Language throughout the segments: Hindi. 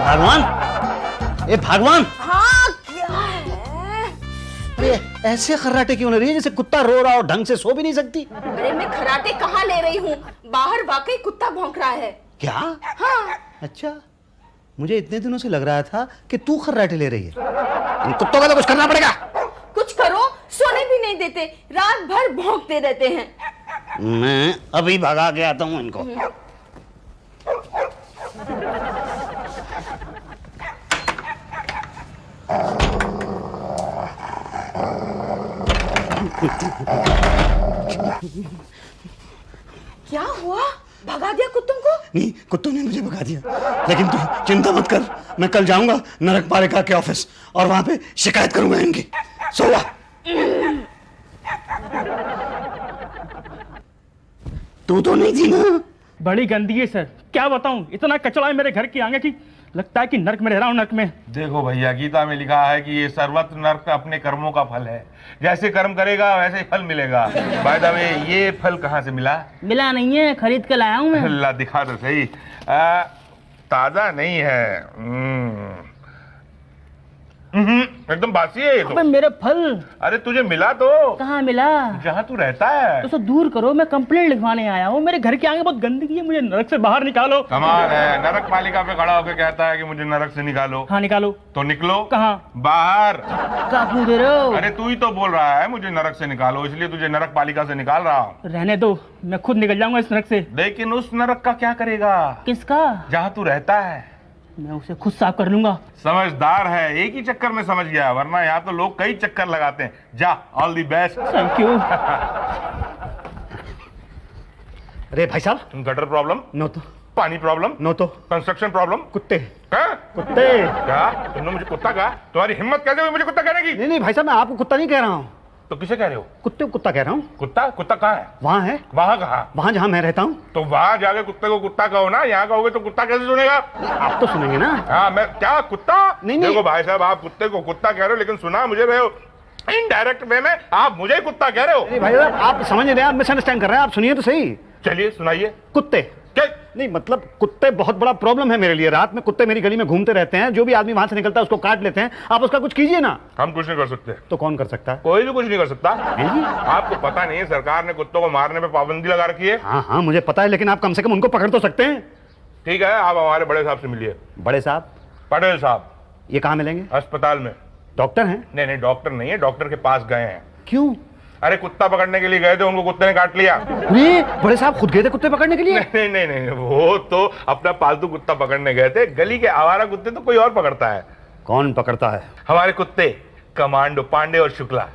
भगवान, ए भगवान, हाँ क्या है? अरे ऐसे खर्राटे क्यों ले रही है जैसे कुत्ता रो रहा हो, ढंग से सो भी नहीं सकती? अरे मैं खराटे कहाँ ले रही हूँ, बाहर वाकई कुत्ता भौंक रहा है। क्या? हाँ। अच्छा, मुझे इतने दिनों से लग रहा था कि तू खर्राटे ले रही है। इन कुत्तों का तो कुछ करना पड़ेगा। कुछ करो, सोने भी नहीं देते, रात भर भौंकते रहते हैं। मैं अभी भगा के आता हूँ इनको। क्या हुआ, भगा दिया कुत्तों को? नहीं, कुत्तों ने मुझे भगा दिया, लेकिन तू चिंता मत कर, मैं कल जाऊंगा नरक पालिका के ऑफिस और वहां पे शिकायत करूंगा इनकी। सो जा। तू तो नहीं थी ना? बड़ी गंदगी है सर, क्या बताऊं, इतना कचरा है मेरे घर के आगे की लगता है कि नर्क में रह रहा हूं, नर्क में। देखो भैया, गीता में लिखा है कि ये सर्वत्र नर्क अपने कर्मों का फल है, जैसे कर्म करेगा वैसे ही फल मिलेगा। बाय द वे, ये फल कहाँ से मिला? मिला नहीं है, खरीद के लाया हूं मैं। अल्लाह दिखा तो सही। ताजा नहीं है। एकदम बासी है ये तो। अबे मेरे फल अरे तुझे मिला तो कहाँ मिला? जहाँ तू रहता है। तो उसे दूर करो, मैं कंप्लेंट लिखवाने आया हूँ। मेरे घर के आगे बहुत गंदगी है, मुझे नरक से बाहर निकालो। कमाल है, नरक पालिका पे खड़ा होकर कहता है कि मुझे नरक से निकालो। हाँ निकालो। तो निकलो। कहाँ? बाहर। क्या क्यों दे रहे हो? अरे तू ही तो बोल रहा है मुझे नरक से निकालो, इसलिए तुझे नरक पालिका से निकाल रहा हूँ। रहने दो, मैं खुद निकल जाऊंगा इस नरक से। लेकिन उस नरक का क्या करेगा? किसका? जहाँ तू रहता है। मैं उसे खुद साफ कर लूंगा। समझदार है, एक ही चक्कर में समझ गया, वरना यहाँ तो लोग कई चक्कर लगाते हैं। जा, all the best. Thank you. अरे भाई साहब, गटर प्रॉब्लम? नो तो। पानी प्रॉब्लम? नो तो। Construction problem? कुत्ते। हाँ? कुत्ते। क्या तुमने मुझे कुत्ता कहा? तुम्हारी हिम्मत कैसे हुई मुझे कुत्ता कहने की? नहीं नहीं भाई साहब, मैं आपको कुत्ता नहीं कह रहा हूँ। तो किसे कह रहे हो? कुत्ते को कुत्ता कह रहा हूँ। कुत्ता? कुत्ता कहाँ है? वहाँ है। वहाँ कहाँ? वहाँ जहाँ मैं रहता हूँ। तो वहाँ जाके कुत्ते को कुत्ता कहो ना, यहाँ कहोगे तो कुत्ता कैसे सुनेगा? आप तो सुनेंगे ना। हाँ, मैं क्या कुत्ता? नहीं। देखो भाई साहब, आप कुत्ते को कुत्ता कह रहे हो, लेकिन सुना मुझे रहे हो इनडायरेक्ट वे में, आप मुझे कुत्ता कह रहे हो। नहीं भाई साहब, आप समझ नहीं रहे, आप मिसअंडरस्टैंड कर रहे हैं। आप सुनिए तो सही। चलिए सुनाइए। कुत्ते क्या? नहीं, मतलब कुत्ते बहुत बड़ा प्रॉब्लम है मेरे लिए। रात में कुत्ते मेरी गली में घूमते रहते हैं, जो भी आदमी वहां से निकलता है उसको काट लेते हैं। आप उसका कुछ कीजिए ना। हम कुछ नहीं कर सकते। तो कौन कर सकता है? कोई भी कुछ नहीं कर सकता। जी? आपको पता नहीं है सरकार ने कुत्तों को मारने पे पाबंदी लगा रखी है? हाँ हाँ मुझे पता है, लेकिन आप कम से कम उनको पकड़ तो सकते हैं। ठीक है, आप हमारे बड़े साहब से मिलिए। बड़े साहब? पटेल साहब। ये कहाँ मिलेंगे? अस्पताल में। डॉक्टर हैं? नहीं नहीं, डॉक्टर नहीं है, डॉक्टर के पास गए हैं। क्यों? अरे कुत्ता पकड़ने के लिए गए थे, उनको कुत्ते ने काट लिया। नहीं, बड़े साहब खुद गए थे कुत्ते पकड़ने के लिए? नहीं नहीं नहीं, वो तो अपना पालतू कुत्ता पकड़ने गए थे। गली के आवारा कुत्ते तो कोई और पकड़ता है। कौन पकड़ता है? हमारे कुत्ते कमांडो पांडे और शुक्ला।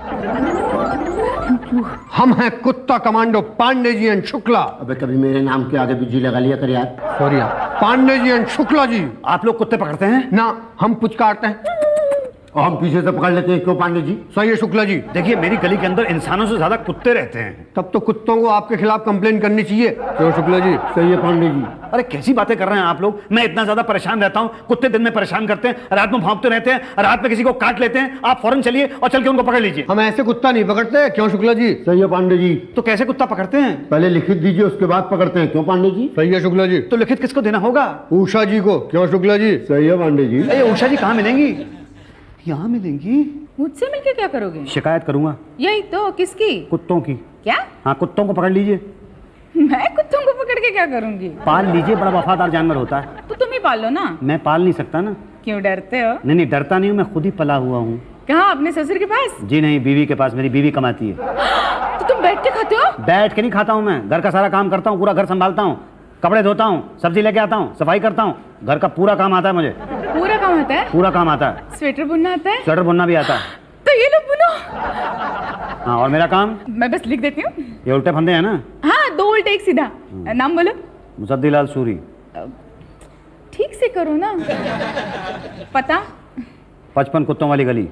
हम हैं कुत्ता कमांडो पांडे जी एंड शुक्ला। अबे कभी मेरे नाम के आगे भी जी लगा लिया कर यार। Sorry Pandey ji and Shukla ji. आप लोग कुत्ते पकड़ते हैं ना, हम पुचकारते हैं और हम पीछे से पकड़ लेते हैं, क्यों पांडे जी? सही है शुक्ला जी। देखिए, मेरी गली के अंदर इंसानों से ज्यादा कुत्ते रहते हैं। तब तो कुत्तों को आपके खिलाफ कंप्लेन करनी चाहिए, क्यों शुक्ला जी? सही है पांडे जी। अरे कैसी बातें कर रहे हैं आप लोग? मैं इतना ज्यादा परेशान रहता हूँ, कुत्ते दिन में परेशान करते हैं, रात में भौंकते रहते हैं, रात में किसी को काट लेते हैं। आप फौरन चलिए और चल के उनको पकड़ लीजिए। हम ऐसे कुत्ता नहीं पकड़ते, क्यों शुक्ला जी? सही है पांडे जी। तो कैसे कुत्ता पकड़ते हैं? पहले लिखित दीजिए, उसके बाद पकड़ते हैं, क्यों पांडे जी? सही है शुक्ला जी। तो लिखित किसको देना होगा? उषा जी को, क्यों शुक्ला जी? सही है पांडे जी। अरे उषा जी कहाँ मिलेंगी? यहाँ मिलेंगी। मुझसे मिलके क्या करोगे? शिकायत करूंगा। यही तो, किसकी? कुत्तों की। क्या? हाँ, कुत्तों को पकड़ लीजिए। मैं कुत्तों को पकड़ के क्या करूंगी? पाल लीजिए, बड़ा वफादार जानवर होता है। तो तुम ही पाल लो ना। मैं पाल नहीं सकता ना। क्यों डरते हो? नहीं नहीं, डरता नहीं हूँ, मैं खुद ही पला हुआ हूँ। कहाँ, अपने ससुर के पास? जी नहीं, बीवी के पास। मेरी बीवी कमाती है। तो तुम बैठ के खाते हो? बैठ के नहीं खाता हूँ मैं, घर का सारा काम करता हूँ, पूरा घर संभालता हूँ, कपड़े धोता हूँ, सब्जी लेके आता हूँ, सफाई करता हूँ, घर का पूरा काम आता है मुझे। पूरा काम आता है? पूरा काम आता है। स्वेटर बुनना आता है? स्वेटर बुनना भी आता है। तो ये लो बुनो। हाँ, और मेरा काम? मैं बस लिख देती हूँ। ये उल्टे फंदे हैं ना? हाँ, 2 उल्टे 1 सीधा। नाम बोलो। मुसद्दीलाल सूरी। ठीक से करो ना। पता? 55 कुत्तों वाली गली।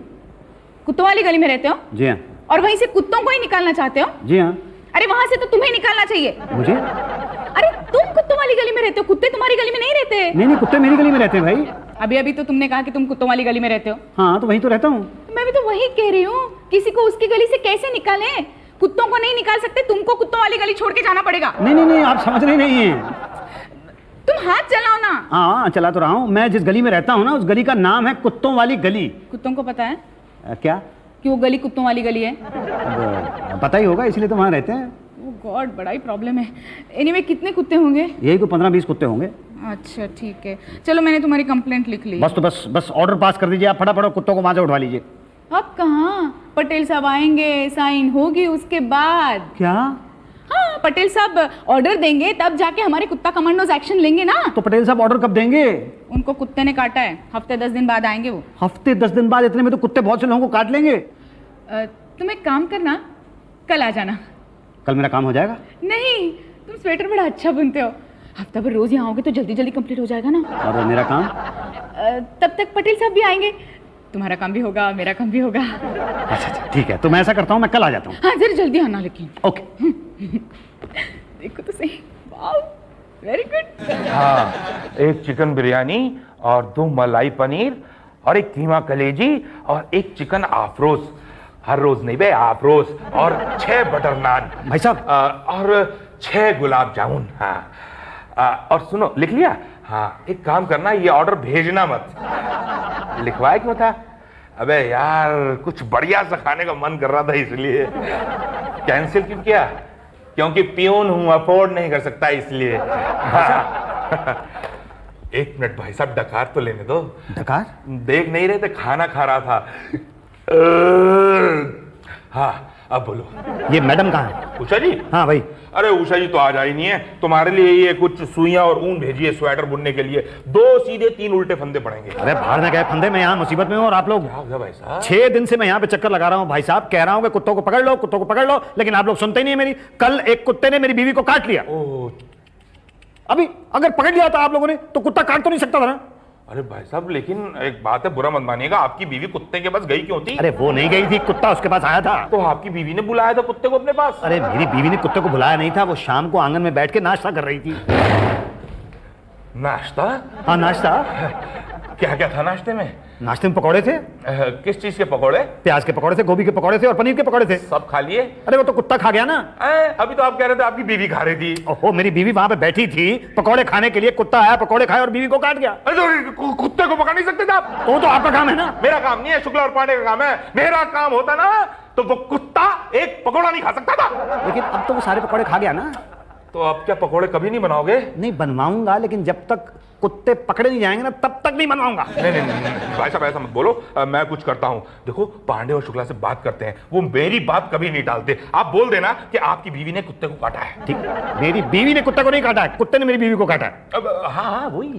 कुत्तों वाली गली में रहते हो? जी हाँ। और वहीं से कुत्तों को ही निकालना चाहते हो? जी हाँ। अरे वहां से तो तुम्हें निकालना चाहिए। मुझे? अरे तुम कुत्तों वाली गली में रहते हो, कुत्ते तुम्हारी गली में नहीं रहते। नहीं नहीं, कुत्ते मेरी गली में रहते हैं भाई। अभी अभी तो तुमने कहा कि तुम कुत्तों वाली गली में रहते हो। हाँ, तो वहीं तो रहता हूँ। मैं भी तो वही कह रही हूँ, किसी को उसकी गली से कैसे निकालें? कुत्तों को नहीं निकाल सकते, तुमको कुत्तों वाली गली छोड़ के जाना पड़ेगा। नहीं नहीं नहीं, आप समझ रही नहीं है। तुम हाथ चलाओ ना। हाँ चला तो रहा हूँ। मैं जिस गली में रहता हूँ ना, उस गली का नाम है कुत्तों वाली गली। कुत्तों को पता है क्या? कि वो गली कुत्तों वाली गली है? अब पता ही होगा, इसलिए तो वहाँ रहते हैं। ओ गॉड, बड़ा ही प्रॉब्लम है। एनीवे कितने कुत्ते होंगे? यही को 15-20 कुत्ते होंगे। अच्छा ठीक है, चलो मैंने तुम्हारी कंप्लेंट लिख ली। बस ऑर्डर पास कर दीजिए आप, फटाफट कुत्तों को वहाँ से उठवा लीजिए। अब कहाँ, पटेल साहब आएंगे, साइन होगी उसके बाद। क्या? हाँ, पटेल साहब ऑर्डर देंगे तब जाके हमारे कुत्ता कमांडोज एक्शन लेंगे ना। तो पटेल साहब ऑर्डर कब देंगे? उनको कुत्ते ने काटा है, हफ्ते 10 दिन बाद आएंगे वो। हफ्ते 10 दिन बाद? इतने में तो कुत्ते बहुत से लोगों को काट लेंगे। तुम एक काम करना, कल आ जाना। कल मेरा काम हो जाएगा? नहीं, तुम स्वेटर बड़ा अच्छा बुनते हो, हफ्ता भर रोज यहाँ आओगे तो जल्दी जल्दी कंप्लीट हो जाएगा ना। और मेरा काम? तब तक पटेल साहब भी आएंगे, तुम्हारा काम भी होगा, मेरा काम भी होगा। अच्छा ठीक है, तो मैं ऐसा करता हूँ, मैं कल आ जाता हूँ। हाँ जरा जल्दी आना लेकिन। ओके। देखो तो सही, वाओ वेरी गुड। हाँ, एक चिकन बिरयानी और 2 मलाई पनीर और एक कीमा कलेजी और एक चिकन आफ्रोज। हर रोज नहीं बे, आफ्रोज। और 6 बटर नान भाई साहब। और 6 गुलाब जामुन। हाँ, और सुनो, लिख लिया? हाँ, एक काम करना, ये ऑर्डर भेजना मत। लिखवाया क्यों था? अबे यार, कुछ बढ़िया सा खाने का मन कर रहा था, इसलिए। कैंसिल क्यों किया? क्योंकि पियून हूं, अफोर्ड नहीं कर सकता, इसलिए। हाँ। एक मिनट भाई साहब, डकार तो लेने दो। डकार? देख नहीं रहे थे, खाना खा रहा था। हाँ, अब बोलो। ये मैडम कहाँ है? उषा जी? हाँ भाई। अरे उषा जी तो आज आई नहीं है। तुम्हारे लिए ये कुछ सुइयां और ऊन भेजी है स्वेटर बुनने के लिए। 2 सीधे 3 उल्टे फंदे पड़ेंगे। अरे बाहर में गए फंदे, मैं यहाँ मुसीबत में हूँ और आप लोग। क्या हो गया भाई साहब? 6 दिन से मैं यहाँ पे चक्कर लगा रहा हूँ भाई साहब, कह रहा हूँ कि कुत्तों को पकड़ लो, कुत्तों को पकड़ लो, लेकिन आप लोग सुनते ही नहीं है मेरी। कल एक कुत्ते ने मेरी बीवी को काट लिया। ओह, अभी अगर पकड़ लिया था आप लोगों ने तो कुत्ता काट तो नहीं सकता था ना। अरे भाई साहब, लेकिन एक बात है, बुरा मत मानिएगा, आपकी बीवी कुत्ते के पास गई क्यों थी? अरे वो नहीं गई थी, कुत्ता उसके पास आया था। तो आपकी बीवी ने बुलाया था कुत्ते को अपने पास? अरे मेरी बीवी ने कुत्ते को बुलाया नहीं था, वो शाम को आंगन में बैठ के नाश्ता कर रही थी। नाश्ता? हाँ नाश्ता। क्या क्या था नाश्ते में? नाश्ते में पकौड़े थे। किस चीज के पकौड़े? प्याज के पकौड़े थे, गोभी के पकौड़े थे और पनीर के पकौड़े थे। सब खा लिए? अरे वो तो कुत्ता खा गया ना। अभी तो आप कह रहे थे आपकी बीवी खा रही थी। ओहो, मेरी बीवी वहां पे बैठी थी पकौड़े खाने के लिए, कुत्ता आया, पकौड़े खाए और बीवी को काट गया। अरे तो कुत्ते को पकड़ नहीं सकते थे आप? तो वो तो आपका काम है ना। मेरा काम नहीं है, शुक्ला और पांडे का काम है। मेरा काम होता ना तो वो कुत्ता एक पकौड़ा नहीं खा सकता था। लेकिन अब तो वो सारे पकौड़े खा गया ना। तो आप क्या पकौड़े कभी नहीं बनाओगे? नहीं बनवाऊंगा, लेकिन जब तक कुत्ते पकड़े नहीं जाएंगे ना तब तक नहीं बनवाऊंगा। नहीं, भाई साहब ऐसा मत बोलो। मैं कुछ करता हूँ। देखो, पांडे और शुक्ला से बात करते हैं, वो मेरी बात कभी नहीं टालते। आप बोल देना कि आपकी बीवी ने कुत्ते को काटा है। ठीक, मेरी बीवी ने कुत्ते को नहीं काटा है, कुत्ते ने मेरी बीवी को काटा है। अब हाँ वही।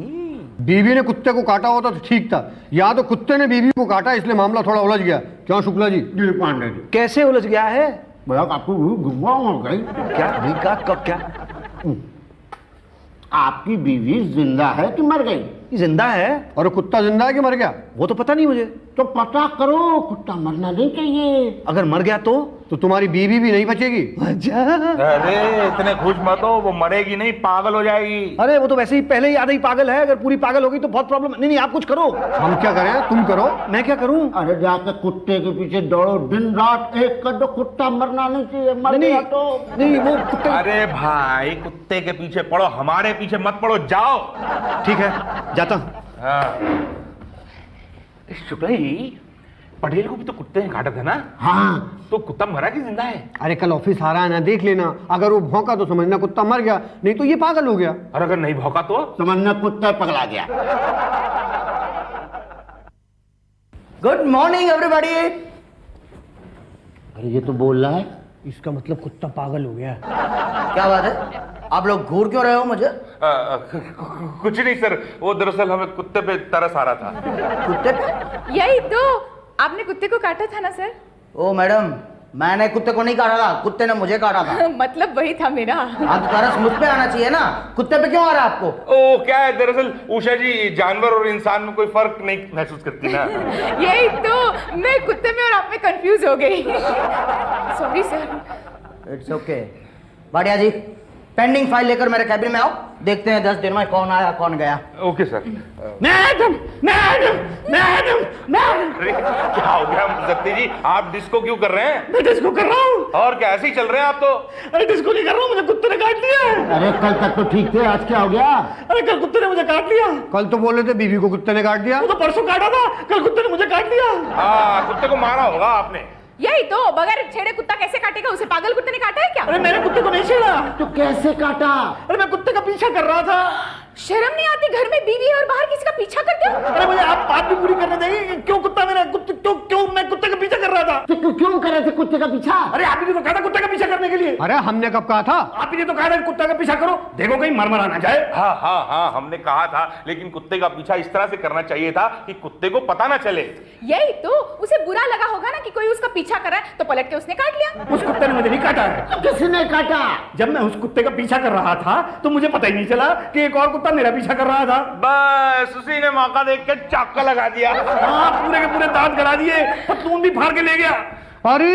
बीवी ने कुत्ते को काटा होता तो ठीक था, या तो कुत्ते ने बीवी को काटा, इसलिए मामला थोड़ा उलझ गया। क्यों शुक्ला जी? जी पांडे जी, कैसे उलझ गया है? भैया आपको गुस्सा हो गई? क्या क्या? आपकी बीवी जिंदा है कि मर गई? जिंदा है। और कुत्ता जिंदा है कि मर गया? वो तो पता नहीं मुझे। तो पता करो, कुत्ता मरना नहीं चाहिए। अगर मर गया तो तुम्हारी बीवी भी नहीं बचेगी। अच्छा। अरे इतने खुश मत हो, वो मरेगी नहीं, पागल हो जाएगी। अरे वो तो वैसे ही पहले ही आधा ही पागल है, अगर पूरी पागल होगी तो बहुत प्रॉब्लम। नहीं आप कुछ करो। हम क्या करें? तुम करो। मैं क्या करूं? अरे जाकर कुत्ते के पीछे दौड़ो, दिन रात एक कर दो, कुत्ता मरना नहीं चाहिए। मर गया तो नहीं वो कुत्ते। अरे भाई, कुत्ते के पीछे पड़ो, हमारे पीछे मत पड़ो, जाओ। ठीक है, जाता हूं। हाँ। शुक्ला जी, पटेल को भी तो कुत्ते ने काटा था ना? हाँ। तो कुत्ता मरा कि जिंदा है? अरे कल ऑफिस आ रहा है ना, देख लेना। अगर वो भौंका तो समझना कुत्ता मर गया, नहीं तो ये पागल हो गया। और अगर नहीं भौंका तो समझना कुत्ता पगला गया। Good morning everybody. अरे ये तो बोल रहा है। इसका मतलब कुत्ता पागल हो गया। क्या बात है, आप लोग घूर क्यों रहे हो मुझे? कुछ नहीं सर, वो दरअसल हमें कुत्ते पे तरस आ रहा था। कुत्ते पे? यही तो, आपने कुत्ते को काटा था ना सर? ओ मैडम, मैंने कुत्ते को नहीं काटा था, कुत्ते ने मुझे काटा था। मतलब वही था मेरा। हाँ तो तरस मुझ पे आना चाहिए ना, कुत्ते पे क्यों आ रहा है आपको? ओ क्या है, दरअसल उषा जी जानवर और इंसान में कोई फर्क नहीं महसूस करती ना। यही तो, मैं कुत्ते में और आप में कंफ्यूज हो गई। Sorry sir. It's okay. Bhatia ji, pending file लेकर मेरे कैबिन में आओ, देखते हैं 10 दिन में कौन आया कौन गया। Okay sir. Madam madam madam madam, अरे क्या हो गया मुज़फ्फर जी, आप डिस्को क्यों कर रहे हैं? मैं डिस्को कर रहा हूँ। और क्या ऐसे ही चल रहे हैं आप तो? अरे डिस्को नहीं कर रहा हूँ, मुझे कुत्ते ने काट लिया। अरे कल तक तो ठीक थे, आज क्या हो गया? अरे कल कुत्ते ने मुझे काट लिया। कल तो बोल रहे थे बीवी को कुत्ते ने काट दिया। वो तो परसों काटा था, कल कुत्ते ने मुझे काट लिया। हाँ, कुत्ते को मारा होगा आपने। यही तो, बगैर छेड़े कुत्ता कैसे काटेगा? उसे पागल कुत्ते ने काटा है क्या? अरे मैंने कुत्ते को नहीं छेड़ा। तो कैसे काटा? अरे मैं कुत्ते का पीछा कर रहा था। शर्म नहीं आती? घर में बीवी है और बाहर किसी का पीछा करते हो? अरे मुझे आप बात भी पूरी करने देंगे? क्यों कुत्ता मेरा क्यों मैं कुत्ते का पीछा कर रहा था? तो तू क्यों करे थे कुत्ते का पीछा? अरे आप ही ने तो कहा था कुत्ते का पीछा करने के लिए। अरे हमने कब कहा था? आप ही ने तो कहा था कुत्ते का पीछा करो, देखो कहीं मरमरा ना जाए। हाँ हाँ हाँ, हमने कहा था, लेकिन कुत्ते का पीछा इस तरह से करना चाहिए था कि कुत्ते को पता ना चले। यही तो, उसे बुरा लगा होगा ना कि कोई उसका पीछा कर रहा है, तो पलट के उसने काट लिया। उस कुत्ते ने मुझे नहीं काटा है। किसने काटा? जब मैं उस कुत्ते का पीछा कर रहा था तो मुझे पता ही नहीं चला कि एक और कुत्ता मेरा पीछा कर रहा था। बस उसी ने मौका देख के चाका लगा दिया। हाँ, पूरे के पूरे दांत गड़ा दिए, पतलून भी फाड़ के ले गया। अरे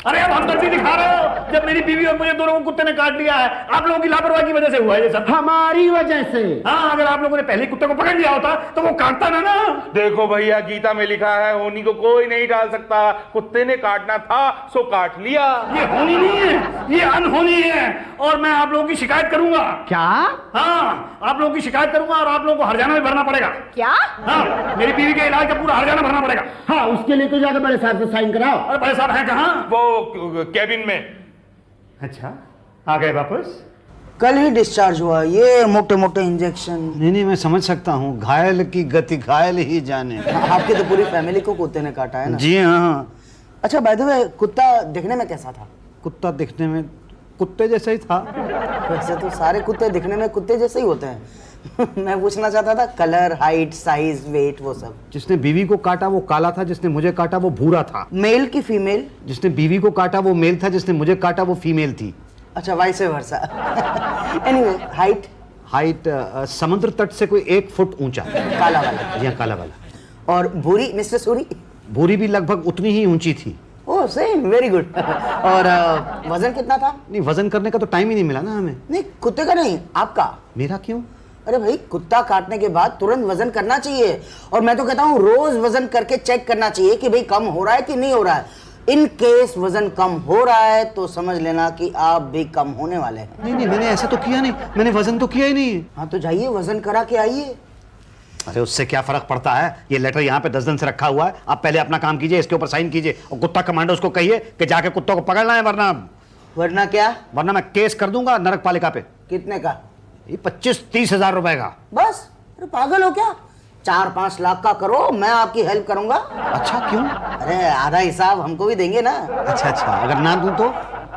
अरे अब हमदर्दी दिखा रहे हो, जब मेरी बीवी और मुझे दोनों को कुत्ते ने काट लिया है। आप लोगों की लापरवाही की वजह से हुआ है ये सब। हमारी वजह से। हाँ, अगर आप लोगों ने पहले कुत्ते को पकड़ लिया होता तो वो काटता ना। देखो भैया, गीता में लिखा है होनी को कोई नहीं डाल सकता, कुत्ते ने काटना था सो काट लिया। ये होनी नहीं है, ये अनहोनी है, और मैं आप लोगों की शिकायत करूंगा। क्या? हाँ, आप लोगों की शिकायत करूंगा और आप लोगों को हरजाना भी भरना पड़ेगा। क्या? हाँ, मेरी बीवी के इलाज का पूरा हरजाना भरना पड़ेगा। हाँ, उसके लिए तो जाकर बड़े साहब से साइन कराओ। अरे भाई साहब हैं कहाँ? वो कैबिन में। अच्छा, आ गए वापस? कल ही डिस्चार्ज हुआ, ये मोटे मोटे इंजेक्शन। नहीं, मैं समझ सकता हूँ, घायल की गति घायल ही जाने। आपकी तो पूरी फैमिली को कुत्ते ने काटा है ना? जी हाँ। अच्छा, बाय द वे, कुत्ता दिखने में कैसा था? कुत्ता दिखने में कुत्ते जैसा ही था। वैसे तो सारे कुत्ते दिखने में कुत्ते जैसे ही होते हैं। मैं पूछना चाहता था कलर, हाइट, साइज, वेट, वो सब। जिसने बीवी को काटा वो काला था, जिसने मुझे काटा वो भूरा था। मेल की फीमेल? जिसने बीवी को काटा वो मेल था, जिसने मुझे काटा वो फीमेल थी। अच्छा, vice versa. Anyway, height? Height समुद्र तट से कोई 1 फुट ऊंचा। काला वाला? जी हाँ, काला वाला। और भूरी, मिस्टर सूरी? भूरी भी लगभग उतनी ही ऊंची थी। Oh same, very good. और वजन कितना था? नहीं, वजन करने का तो टाइम ही नहीं मिला ना हमें। नहीं, कुत्ते का नहीं, आपका। मेरा क्यों? अरे भाई, कुत्ता काटने के बाद तुरंत वजन करना चाहिए, और मैं तो कहता हूँ रोज वजन करके चेक करना चाहिए कि भाई कम हो रहा है कि नहीं हो रहा है। इन केस वजन कम हो रहा है तो समझ लेना कि आप भी कम होने वाले हैं। नहीं, मैंने ऐसा तो किया नहीं, मैंने वजन तो किया ही नहीं है। हाँ, तो जाइए वजन करा के आइए। अरे उससे क्या फर्क पड़ता है? ये लेटर यहाँ पे 10 दिन से रखा हुआ है, आप पहले अपना काम कीजिए, इसके ऊपर साइन कीजिए, और कुत्ता कमांडो उसको कहिए कि जाके कुत्तों को पकड़ना है, वरना क्या? वरना मैं केस कर दूंगा नरक पालिका पे। कितने का? ये 25-30 हजार रुपए का। बस? अरे पागल हो क्या? 4-5 लाख का करो, मैं आपकी हेल्प करूंगा। अच्छा, क्यों? अरे आधा हिसाब हमको भी देंगे ना। अच्छा, अगर ना दूं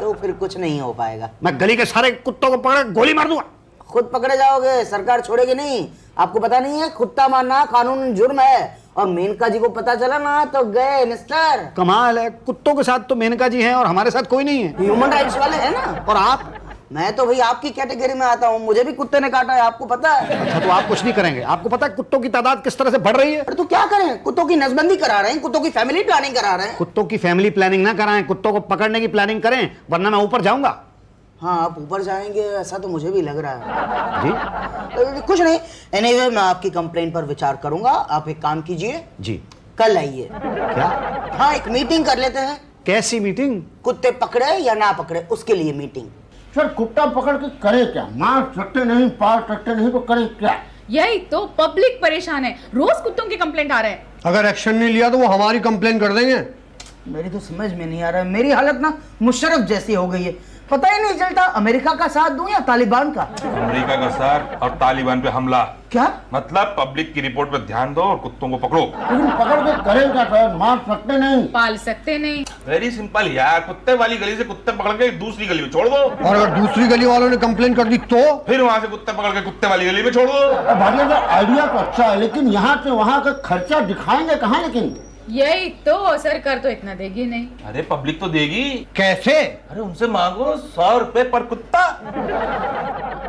तो फिर कुछ नहीं हो पाएगा। मैं गली के सारे कुत्तों को पकड़ गोली मार दूंगा। खुद पकड़े जाओगे, सरकार छोड़ेगी नहीं। आपको पता नहीं है, कुत्ता मारना कानून जुर्म है, और मेनका जी को पता चला ना तो गए मिस्टर। कमाल है, कुत्तों के साथ तो मेनका जी हैं और हमारे साथ कोई नहीं है। ह्यूमन राइट्स वाले हैं ना। और आप? मैं तो भाई आपकी कैटेगरी में आता हूँ, मुझे भी कुत्ते ने काटा है, आपको पता है। अच्छा, तो आप कुछ नहीं करेंगे? आपको पता है कुत्तों की तादाद किस तरह से बढ़ रही है? अरे तो क्या करें, कुत्तों की नसबंदी करा रहे हैं, कुत्तों की फैमिली प्लानिंग करा रहे हैं। कुत्तों की फैमिली प्लानिंग ना कराएं, कुत्तों को पकड़ने की प्लानिंग करें, वरना मैं ऊपर जाऊंगा। हाँ, आप ऊपर जाएंगे ऐसा तो मुझे भी लग रहा है। जी? कुछ नहीं, एनीवे मैं आपकी कंप्लेंट पर विचार करूंगा। आप एक काम कीजिए, जी। कल आइए। क्या? हाँ, एक मीटिंग कर लेते हैं। कैसी मीटिंग? कुत्ते पकड़े या ना पकड़े उसके लिए मीटिंग। सर, कुत्ता पकड़ के करे क्या? मार सकते नहीं, पाल सकते नहीं, तो करे क्या? यही तो, पब्लिक परेशान है, रोज कुत्तों के कंप्लेंट आ रहे हैं। अगर एक्शन नहीं लिया तो वो हमारी कंप्लेन कर देंगे। मेरी तो समझ में नहीं आ रहा है, मेरी हालत ना मुशर्रफ जैसी हो गई है। पता ही नहीं चलता अमेरिका का साथ दूं या तालिबान का। अमेरिका का साथ और तालिबान पे हमला। क्या मतलब पब्लिक की रिपोर्ट पे ध्यान दो और कुत्तों को पकड़ो। लेकिन पकड़ के करे क्या सर? मार सकते नहीं, पाल सकते नहीं। वेरी सिंपल यार, कुत्ते वाली गली से कुत्ते पकड़ के दूसरी गली में छोड़ दो, और अगर दूसरी गली वालों ने कंप्लेन कर दी तो फिर वहां से कुत्ते पकड़ के कुत्ते वाली गली में छोड़ दो। भाटिया सर आइडिया तो अच्छा है, लेकिन यहाँ से वहाँ का खर्चा दिखाएंगे कहाँ? लेकिन यही तो सरकार तो इतना देगी नहीं। अरे पब्लिक तो देगी। कैसे? अरे उनसे मांगो 100 रुपए पर कुत्ता।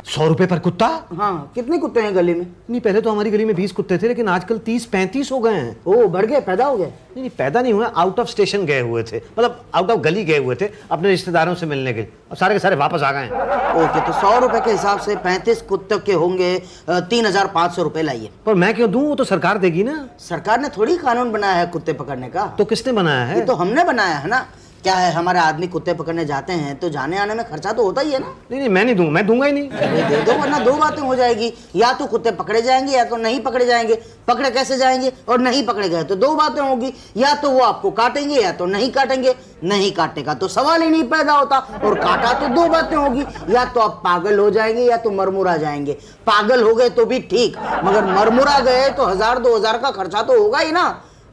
100 रुपए पर कुत्ता? हाँ, कितने कुत्ते हैं गली में? नहीं, पहले तो हमारी गली में 20 कुत्ते थे, लेकिन आजकल 30-35 हो गए हैं। ओ, बढ़ गए, पैदा हो गए? नहीं, पैदा नहीं हुआ, आउट ऑफ स्टेशन गए हुए थे, मतलब आउट ऑफ गली गए हुए थे अपने रिश्तेदारों से मिलने के, और सारे के सारे वापस आ गए हैं। ओके, तो 100 रुपए के हिसाब से 35 कुत्तों के होंगे 3500 रुपए लाइए। पर मैं क्यों दूं, वो तो सरकार देगी ना। सरकार ने थोड़ी कानून बनाया है कुत्ते पकड़ने का। तो किसने बनाया है? ये तो हमने बनाया है ना। क्या है, हमारे आदमी कुत्ते पकड़ने जाते हैं तो जाने आने में खर्चा तो होता ही है ना। नहीं, मैं नहीं दूंगा, मैं दूंगा ही नहीं। अरे दे दो, वरना दो बातें हो जाएगी, या तो कुत्ते पकड़े जाएंगे या तो नहीं पकड़े जाएंगे। पकड़े कैसे जाएंगे, और नहीं पकड़े गए तो दो बातें होगी, या तो वो आपको काटेंगे या तो नहीं काटेंगे। नहीं काटने का तो सवाल ही नहीं पैदा होता, और काटा तो दो बातें होगी, या तो आप पागल हो जाएंगे या तो मरमुरा जाएंगे। पागल हो गए तो भी ठीक, मगर मरमुरा गए तो 1000-2000 का खर्चा तो होगा ही ना।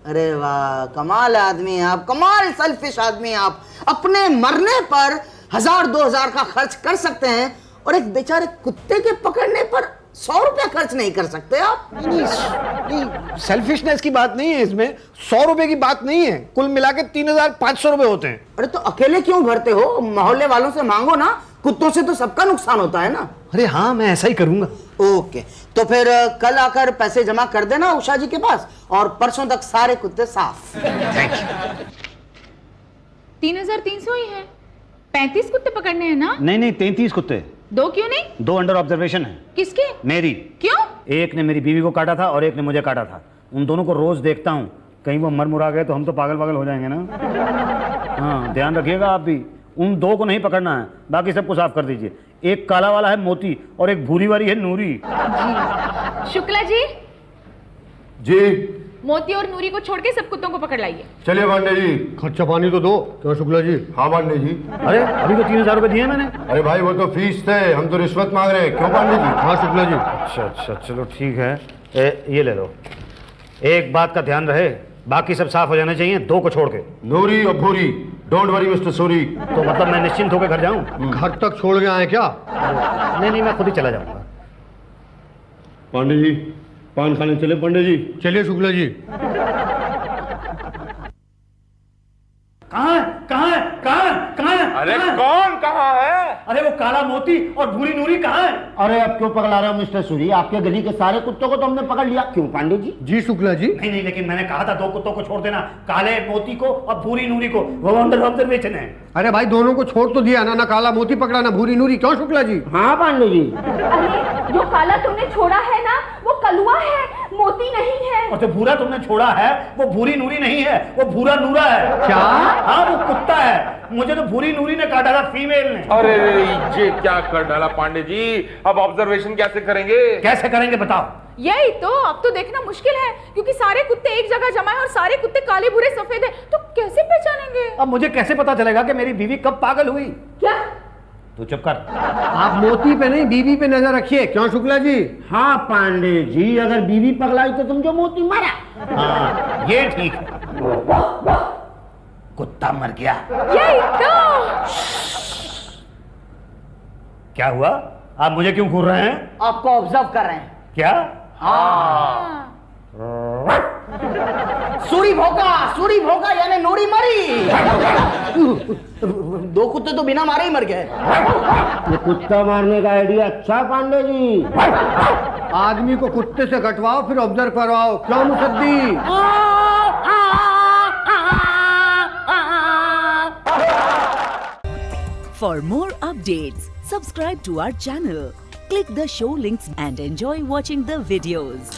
अरे वाह, कमाल आदमी है आप, कमाल सेल्फिश आदमी है आप। अपने मरने पर 1000-2000 का खर्च कर सकते हैं, और एक बेचारे कुत्ते के पकड़ने पर 100 रुपया खर्च नहीं कर सकते आप। नहीं, सेल्फिशनेस की बात नहीं है इसमें, 100 रुपए की बात नहीं है, कुल मिला के 3500 रुपए होते हैं। अरे तो अकेले क्यों भरते हो, मोहल्ले वालों से मांगो ना, कुत्तों से तो सबका नुकसान होता है ना। अरे हाँ, मैं ऐसा ही करूंगा। ओके, तो फिर कल आकर पैसे जमा कर देना उषा जी के पास, और परसों तक सारे कुत्ते साफ। Thank you. 3300 ही है। 35 कुत्ते पकड़ने हैं ना? नहीं, 33 कुत्ते। 2 क्यों नहीं? 2 अंडर ऑब्जर्वेशन है। किसके? मेरी। क्यों? एक ने मेरी बीवी को काटा था और एक ने मुझे काटा था। उन दोनों को रोज देखता हूँ, कहीं वो मर गए तो हम तो पागल हो जाएंगे ना। हाँ, ध्यान रखिएगा आप भी। उन 2 को नहीं पकड़ना है, बाकी सबको साफ कर दीजिए। एक काला वाला है मोती और एक भूरी वाली है नूरी। जी। शुक्ला जी, जी मोती और नूरी को छोड़ के सब कुत्तों को पकड़ लाइए। चलिए पांडे जी, खर्चा पानी तो दो। क्यों शुक्ला जी? हाँ पांडे जी। अरे अभी तो 3000 रुपए दिए मैंने। अरे भाई, वो तो फीस थे, हम तो रिश्वत मांग रहे हैं। क्यों पांडे जी? हाँ शुक्ला जी। अच्छा, चलो ठीक है। ये ले लो। एक बात का ध्यान रहे, बाकी सब साफ हो जाने चाहिए, 2 को छोड़ के। नूरी और भूरी, डोंट वरी मिस्टर सूरी। तो मतलब मैं निश्चिंत होकर घर जाऊं? घर तक छोड़ के आए क्या? नहीं, मैं खुद ही चला जाऊंगा। पांडे जी, पान खाने चले पांडे जी? चलिए शुक्ला जी। कहाँ है? अरे कौन कहाँ है? अरे वो काला मोती और भूरी नूरी कहाँ है? अरे अब क्यों पकड़ा रहे हो मिस्टर सूरी? आपके गली के सारे कुत्तों को तो हमने पकड़ लिया। क्यों पांडे जी? जी शुक्ला जी। नहीं, लेकिन मैंने कहा था 2 कुत्तों को छोड़ देना, काले मोती को और भूरी नूरी को। वो अंडर ऑब्जर्वेशन है। अरे भाई, दोनों को छोड़ तो दिया ना काला मोती पकड़ा ना भूरी नूरी। क्यों शुक्ला जी? हाँ पांडे जी। अरे जो काला तुमने छोड़ा है ना, वो कलुआ है, मोती नहीं है। और जो भूरा तुमने छोड़ा है वो भूरी नूरी नहीं है, वो भूरा नूरा है। क्या? हाँ, वो कुत्ता है। मुझे तो भूरी नूरी ने काटा था, फीमेल ने। अरे ये क्या कर डाला पांडे जी, अब ऑब्जर्वेशन कैसे करेंगे? कैसे करेंगे बताओ? यही तो, अब तो देखना मुश्किल है, क्योंकि सारे कुत्ते एक जगह जमा है और सारे कुत्ते काले भूरे सफेद है, तो कैसे पहचानेंगे? अब मुझे कैसे पता चलेगा कि मेरी बीवी कब पागल हुई? क्या? तू चुप कर। आप मोती पे नहीं, बीवी पे नजर रखिए। क्यों शुक्ला जी? हाँ पांडे जी, अगर बीवी पगलाई तो तुम जो मोती मारा। हाँ, ये ठीक है। कुत्ता मर गया। यही तो। क्या हुआ? आप मुझे क्यों घूर रहे हैं? आपको ऑब्जर्व कर रहे हैं। क्या? सूरी भोगा यानी नूरी मरी। 2 कुत्ते तो बिना मारे ही मर गए। ये कुत्ता मारने का आइडिया अच्छा है पांडे जी। आदमी को कुत्ते से कटवाओ, फिर ऑब्जर्व करवाओ। क्यों Musaddi? For more updates, subscribe to our channel, click the show links and enjoy watching the videos.